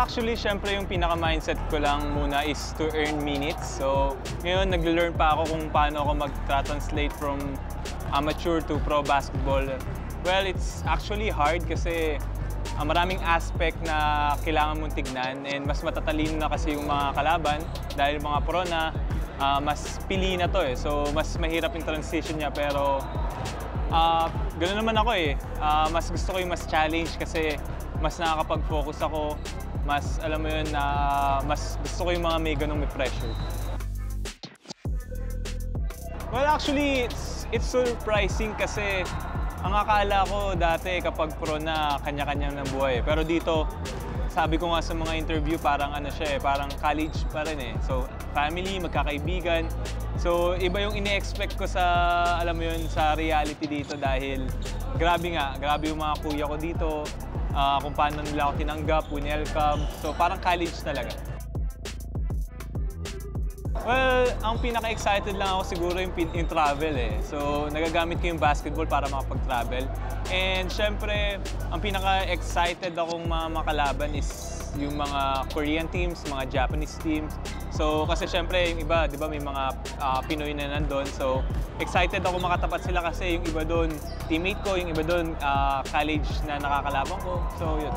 Actually, syempre yung pinaka-mindset ko lang muna is to earn minutes. So, ngayon nag-learn pa ako kung paano ako mag-translate from amateur to pro basketball. Well, it's actually hard kasi maraming aspect na kailangan mong tignan and mas matatalino na kasi yung mga kalaban dahil mga pro na mas pili na to eh. So, mas mahirap yung transition niya pero ganoon naman ako eh. Mas gusto ko yung mas challenge kasi mas nakakapag-focus ako. Mas, alam mo yun, mas gusto ko yung mga may ganong may pressure. Well, actually, it's surprising kasi ang akala ko dati kapag pro na, kanya-kanyang ng buhay. Pero dito, sabi ko nga sa mga interview, parang ano siya eh, parang college pa rin eh. So, family, magkakaibigan. So, iba yung ine-expect ko sa, alam mo yun, sa reality dito dahil grabe yung mga kuya ko dito. Kung paano nila ako tinanggap, winelcome. So, parang college talaga. Well, ang pinaka-excited lang ako siguro yung travel eh. So, nagagamit ko yung basketball para makapag-travel. And syempre, ang pinaka-excited akong makalaban is yung mga Korean teams, mga Japanese teams. So, kasi syempre, yung iba, di ba, may mga Pinoy na nandun. So, excited ako makatapat sila kasi yung iba doon, teammate ko, yung iba doon, college na nakakalaban ko. So, yun.